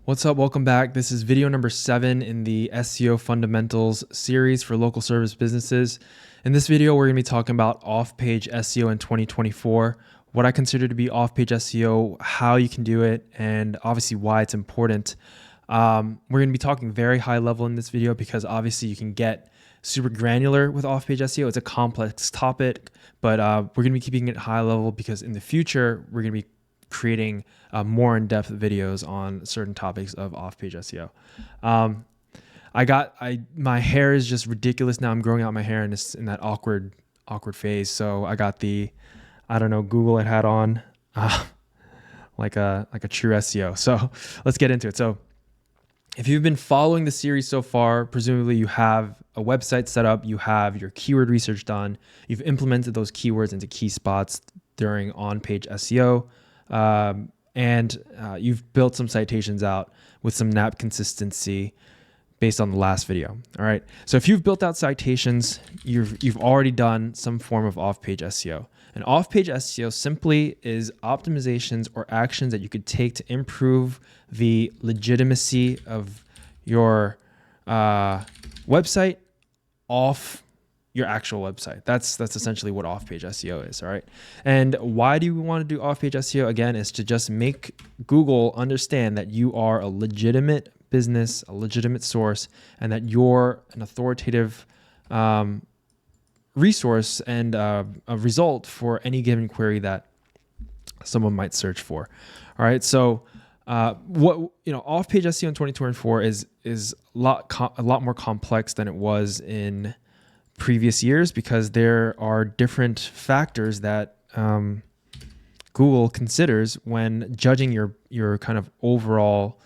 What's up? Welcome back. This is video number 7 in the SEO Fundamentals series for local service businesses. In this video, we're going to be talking about off-page SEO in 2024, what I consider to be off-page SEO, how you can do it, and obviously why it's important. We're going to be talking very high level in this video because obviously you can get super granular with off-page SEO. It's a complex topic, but we're going to be keeping it high level because in the future, we're going to be creating more in-depth videos on certain topics of off-page SEO. My hair is just ridiculous now. I'm growing out my hair and it's in that awkward phase. So I got the, Google hat on, like a true SEO. So let's get into it. So if you've been following the series so far, presumably you have a website set up, you have your keyword research done, you've implemented those keywords into key spots during on-page SEO. And you've built some citations out with some NAP consistency based on the last video. All right. So if you've built out citations, you've already done some form of off-page SEO. And off-page SEO simply is optimizations or actions that you could take to improve the legitimacy of your website off your actual website. That's essentially what off-page SEO is, all right? And why do we want to do off-page SEO? Again, is to just make Google understand that you are a legitimate business, a legitimate source, and that you're an authoritative resource and a result for any given query that someone might search for. All right, so off-page SEO in 2024 is a lot more complex than it was in previous years because there are different factors that Google considers when judging your kind of overall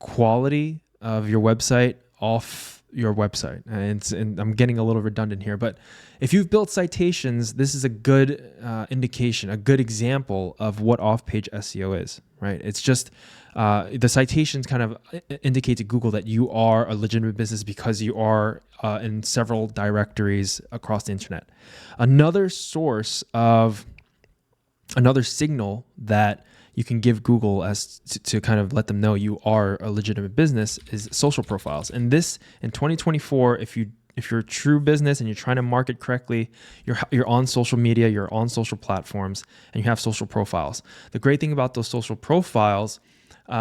quality of your website off your website. And I'm getting a little redundant here, but if you've built citations, this is a good indication, a good example of what off-page SEO is, right? It's just the citations kind of indicate to Google that you are a legitimate business because you are in several directories across the internet. Another signal that you can give Google as to kind of let them know you are a legitimate business is social profiles. And this in 2024, if you're a true business and you're trying to market correctly, you're on social media, you're on social platforms, and you have social profiles. The great thing about those social profiles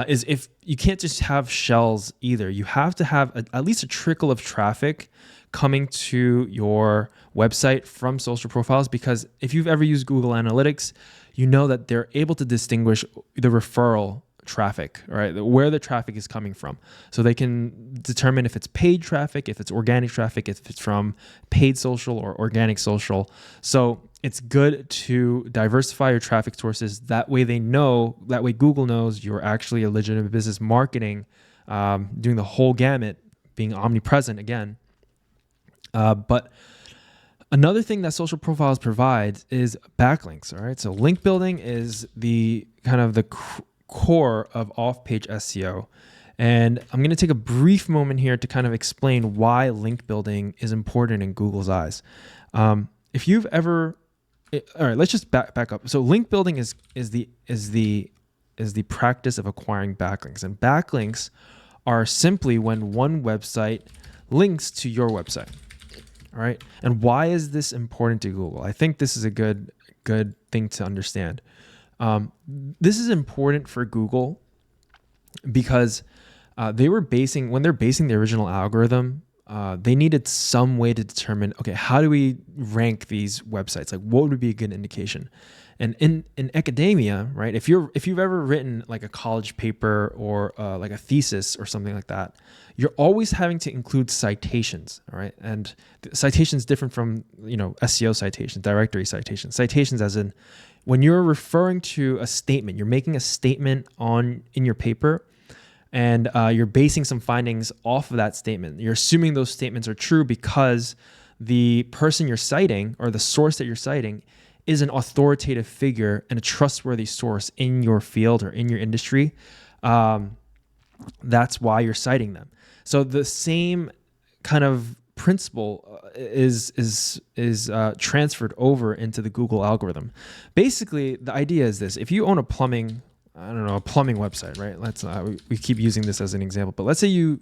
is if you can't just have shells either. You have to have at least a trickle of traffic coming to your website from social profiles, because if you've ever used Google Analytics, you know that they're able to distinguish the referral traffic, right? Where the traffic is coming from. So they can determine if it's paid traffic, if it's organic traffic, if it's from paid social or organic social. So it's good to diversify your traffic sources. That way Google knows you're actually a legitimate business marketing, doing the whole gamut, being omnipresent again. But another thing that social profiles provides is backlinks. All right. So link building is the kind of the core of off-page SEO. And I'm going to take a brief moment here to kind of explain why link building is important in Google's eyes. If you've ever, all right, let's just back up. So link building is the practice of acquiring backlinks, and backlinks are simply when one website links to your website. All right. And why is this important to Google? I think this is a good thing to understand. This is important for Google because when they're basing the original algorithm, they needed some way to determine, okay, how do we rank these websites? Like, what would be a good indication? And in academia, right? If you've ever written like a college paper or like a thesis or something like that, you're always having to include citations, all right? And citations different from SEO citations, directory citations. Citations as in when you're referring to a statement, you're making a statement in your paper, and you're basing some findings off of that statement. You're assuming those statements are true because the person you're citing or the source that you're citing is an authoritative figure and a trustworthy source in your field or in your industry. That's why you're citing them. So the same kind of principle is transferred over into the Google algorithm. Basically, the idea is this: if you own a plumbing I don't know, a plumbing website, right? We keep using this as an example, but let's say you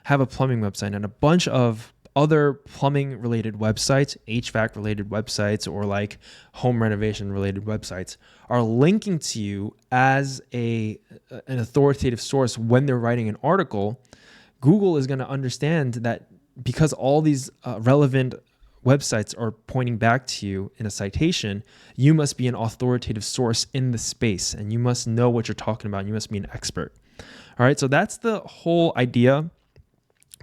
have a plumbing website and a bunch of other plumbing related websites, HVAC related websites, or like home renovation related websites are linking to you as an authoritative source when they're writing an article. Google is going to understand that because all these relevant websites are pointing back to you in a citation, you must be an authoritative source in the space and you must know what you're talking about. And you must be an expert. All right. So that's the whole idea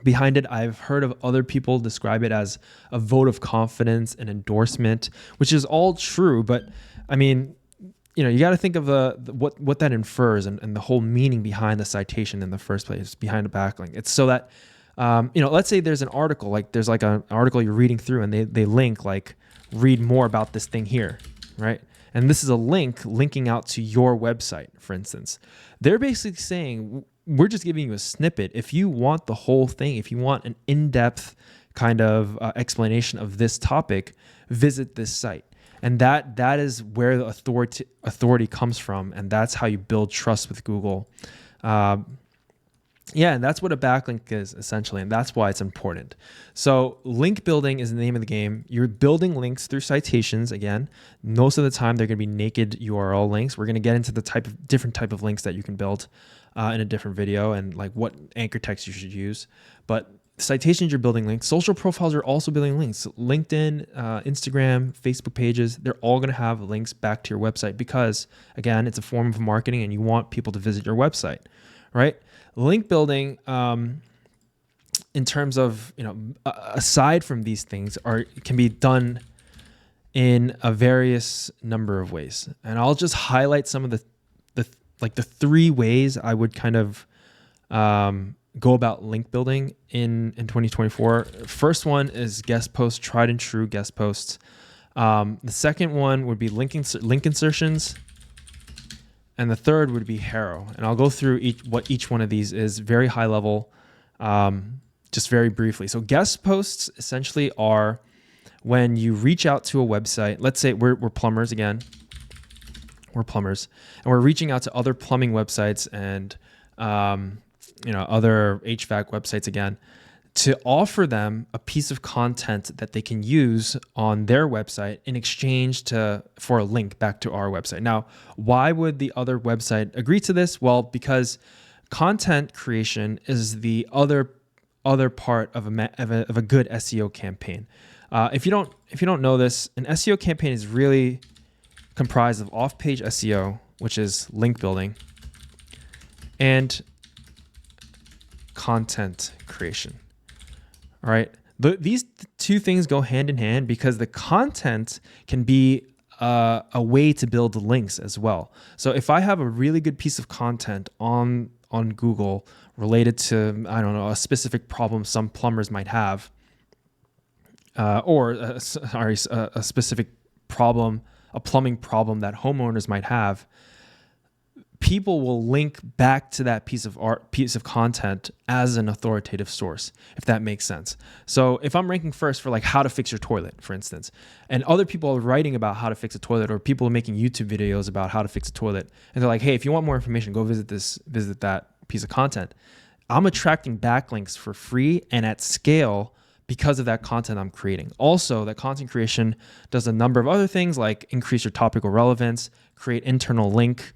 behind it. I've heard of other people describe it as a vote of confidence and endorsement, which is all true. But I mean, you got to think of what that infers and the whole meaning behind the citation in the first place, behind a backlink. It's so that, let's say there's an article, like there's like an article you're reading through and they link like, read more about this thing here, right? And this is a link linking out to your website, for instance. They're basically saying, we're just giving you a snippet. If you want the whole thing, if you want an in-depth kind of explanation of this topic, visit this site. And that is where the authority comes from. And that's how you build trust with Google. And that's what a backlink is essentially. And that's why it's important. So link building is the name of the game. You're building links through citations. Again, most of the time they're going to be naked URL links. We're going to get into the different type of links that you can build in a different video and like what anchor text you should use. But citations, you're building links. Social profiles are also building links. LinkedIn, Instagram, Facebook pages, they're all going to have links back to your website because, again, it's a form of marketing and you want people to visit your website, right? Link building, in terms of, aside from these things, can be done in a various number of ways. And I'll just highlight some of the 3 ways I would kind of go about link building in 2024. First one is guest posts, tried and true guest posts. The second one would be link insertions. And the third would be Hero. And I'll go through what each one of these is very high level, just very briefly. So guest posts essentially are when you reach out to a website. Let's say we're plumbers again. We're plumbers. And we're reaching out to other plumbing websites and other HVAC websites again, to offer them a piece of content that they can use on their website in exchange for a link back to our website. Now, why would the other website agree to this? Well, because content creation is the other part of a good SEO campaign. If you don't know this, an SEO campaign is really comprised of off-page SEO, which is link building, and content creation. All right. These 2 things go hand in hand because the content can be a way to build links as well. So if I have a really good piece of content on Google related to, I don't know, a specific problem some plumbers might have, or a specific problem, a plumbing problem that homeowners might have, people will link back to that piece of content as an authoritative source, if that makes sense. So if I'm ranking first for like how to fix your toilet, for instance, and other people are writing about how to fix a toilet, or people are making YouTube videos about how to fix a toilet, and they're like, hey, if you want more information, go visit that piece of content. I'm attracting backlinks for free and at scale because of that content I'm creating. Also, that content creation does a number of other things like increase your topical relevance, create internal link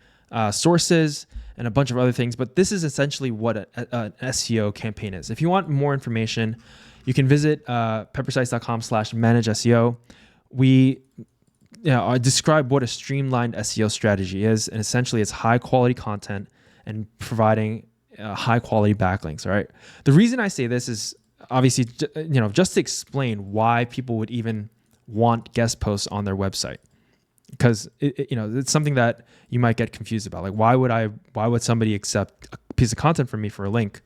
sources, and a bunch of other things. But this is essentially what an SEO campaign is. If you want more information, you can visit peppersites.com/manage SEO. We describe what a streamlined SEO strategy is. And essentially it's high quality content and providing high quality backlinks. All right. The reason I say this is obviously, just to explain why people would even want guest posts on their website. Because it's something that you might get confused about. Like, why would somebody accept a piece of content from me for a link?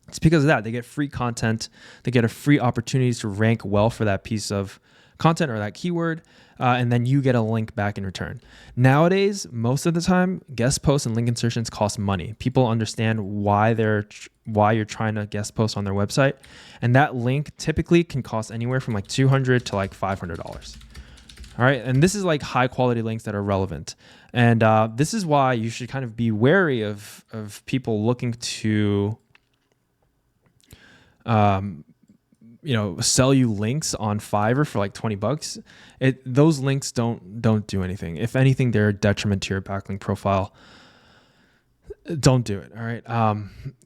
It's because of that. They get free content. They get a free opportunity to rank well for that piece of content or that keyword, and then you get a link back in return. Nowadays, most of the time, guest posts and link insertions cost money. People understand why you're trying to guest post on their website, and that link typically can cost anywhere from like $200 to like $500. All right. And this is like high quality links that are relevant. And this is why you should kind of be wary of people looking to, sell you links on Fiverr for like $20. Those links don't do anything. If anything, they're a detriment to your backlink profile. Don't do it. All right.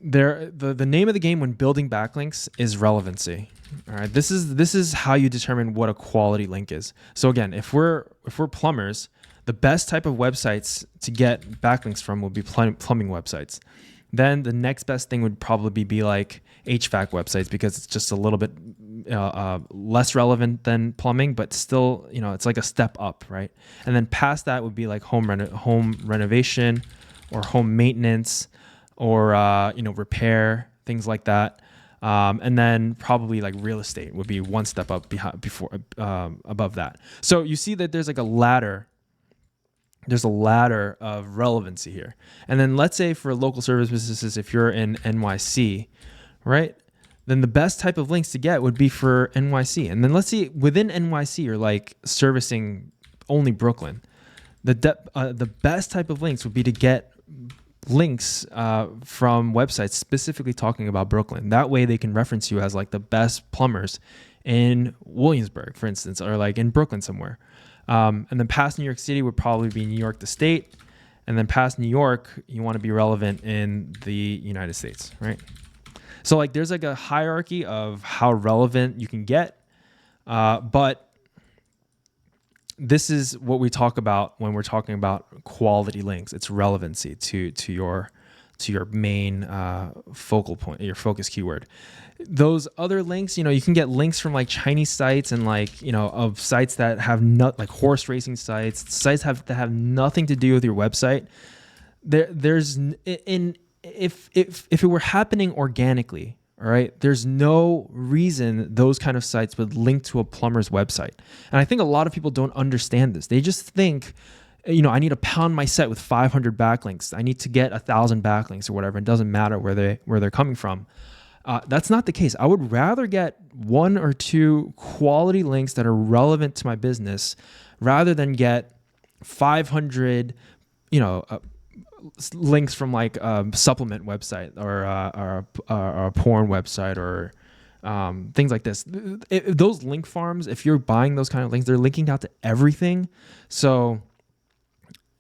The name of the game when building backlinks is relevancy. All right. This is how you determine what a quality link is. So again, if we're plumbers, the best type of websites to get backlinks from would be plumbing websites. Then the next best thing would probably be like HVAC websites, because it's just a little bit less relevant than plumbing, but still, it's like a step up, right? And then past that would be like home renovation or home maintenance or repair, things like that. And then probably like real estate would be one step up above that. So you see that there's like a ladder. There's a ladder of relevancy here. And then let's say for local service businesses, if you're in NYC, right, then the best type of links to get would be for NYC. And then let's see within NYC, you're like servicing only Brooklyn. The best type of links would be to get links from websites specifically talking about Brooklyn. That way they can reference you as like the best plumbers in Williamsburg, for instance, or like in Brooklyn somewhere. And then past New York City would probably be New York, the state. And then past New York, you want to be relevant in the United States, right? So like there's like a hierarchy of how relevant you can get. But this is what we talk about when we're talking about quality links. It's relevancy to your main focal point, your focus keyword. Those other links, you can get links from like Chinese sites and like, of sites that have like horse racing sites that have nothing to do with your website. If it were happening organically, all right, there's no reason those kind of sites would link to a plumber's website. And I think a lot of people don't understand this. They just think, I need to pound my set with 500 backlinks. I need to get 1,000 backlinks or whatever. It doesn't matter where they're coming from. That's not the case. I would rather get 1 or 2 quality links that are relevant to my business rather than get 500, links from like a supplement website or a porn website or things like this. Those link farms, if you're buying those kind of links, they're linking out to everything. So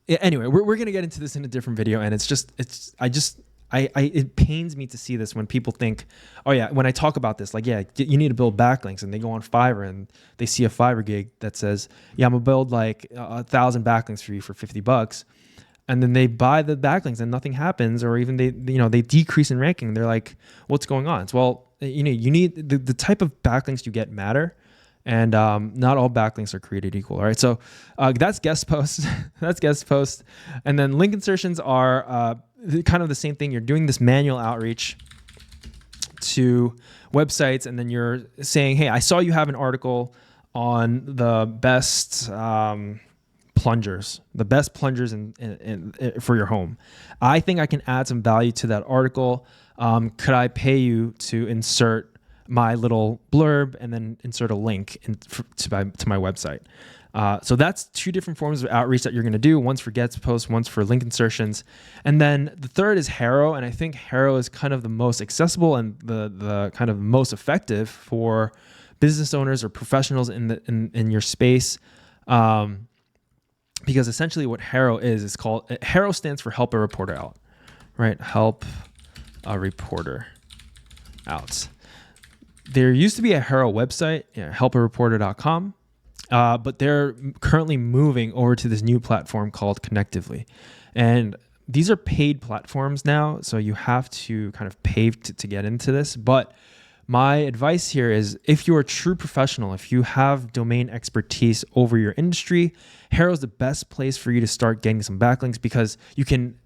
anyway, we're going to get into this in a different video. And it pains me to see this when people think, oh yeah, when I talk about this, like, yeah, you need to build backlinks, and they go on Fiverr and they see a Fiverr gig that says, yeah, I'm gonna build like 1,000 backlinks for you for $50. And then they buy the backlinks and nothing happens, or even they decrease in ranking. They're like, what's going on? It's, well, you need the type of backlinks you get matter. And not all backlinks are created equal. All right. So that's guest posts. That's guest posts. And then link insertions are kind of the same thing. You're doing this manual outreach to websites, and then you're saying, hey, I saw you have an article on the best plungers for your home. I think I can add some value to that article. Could I pay you to insert my little blurb and then insert a link to my website? So that's 2 different forms of outreach that you're going to do. One's for guest posts, one's for link insertions. And then the third is Haro. And I think Haro is kind of the most accessible and the kind of most effective for business owners or professionals in your space. Because essentially what Haro is called, Haro stands for Help a Reporter Out, right? Help a Reporter Out. There used to be a Haro website, helpareporter.com, but they're currently moving over to this new platform called Connectively. And these are paid platforms now, so you have to kind of pay to get into this. But my advice here is, if you're a true professional, if you have domain expertise over your industry, Haro is the best place for you to start getting some backlinks, because you can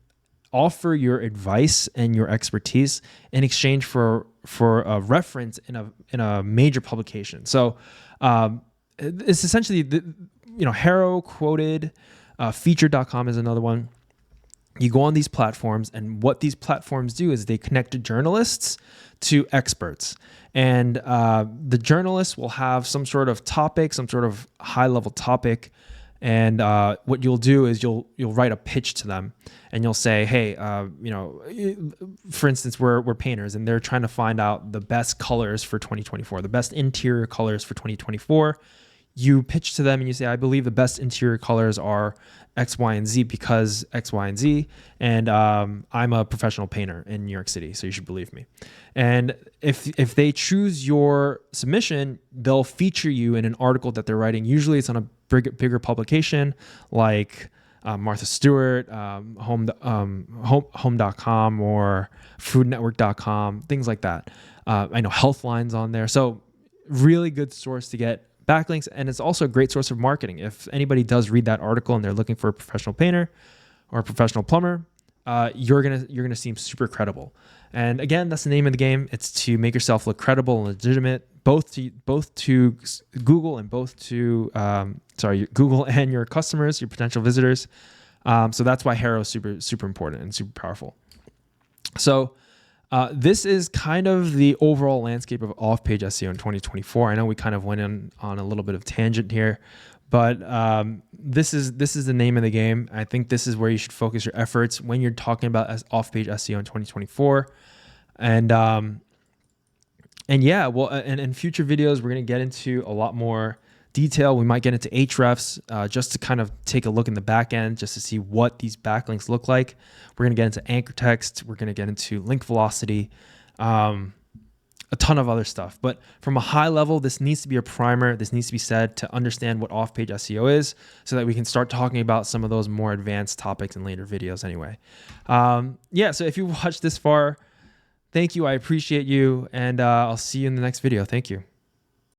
offer your advice and your expertise in exchange for a reference in a major publication. So it's essentially Haro quoted, featured.com is another one. You go on these platforms, and what these platforms do is they connect journalists to experts. And the journalists will have some sort of topic, some sort of high-level topic And what you'll do is you'll write a pitch to them, and you'll say, hey, for instance, we're painters, and they're trying to find out the best colors for 2024, the best interior colors for 2024. You pitch to them and you say, I believe the best interior colors are X, Y, and Z because X, Y, and Z. And I'm a professional painter in New York City, so you should believe me. And if they choose your submission, they'll feature you in an article that they're writing. Usually it's on a bigger publication like Martha Stewart, home.com or foodnetwork.com, things like that. I know Healthline's on there. So really good source to get backlinks, and it's also a great source of marketing. If anybody does read that article and they're looking for a professional painter or a professional plumber, you're gonna seem super credible. And again, that's the name of the game. It's to make yourself look credible and legitimate, both to Google and Google and your customers, your potential visitors. So that's why HARO is super important and super powerful. So this is kind of the overall landscape of off-page SEO in 2024. I know we kind of went on a little bit of tangent here, but this is the name of the game. I think this is where you should focus your efforts when you're talking about off-page SEO in 2024. And yeah, well, and in future videos, we're going to get into a lot more detail. We might get into Hrefs just to kind of take a look in the back end, just to see what these backlinks look like. We're going to get into anchor text. We're going to get into link velocity, a ton of other stuff. But from a high level, this needs to be a primer. This needs to be said to understand what off-page SEO is so that we can start talking about some of those more advanced topics in later videos anyway. Yeah, so if you watched this far, thank you. I appreciate you. And I'll see you in the next video. Thank you.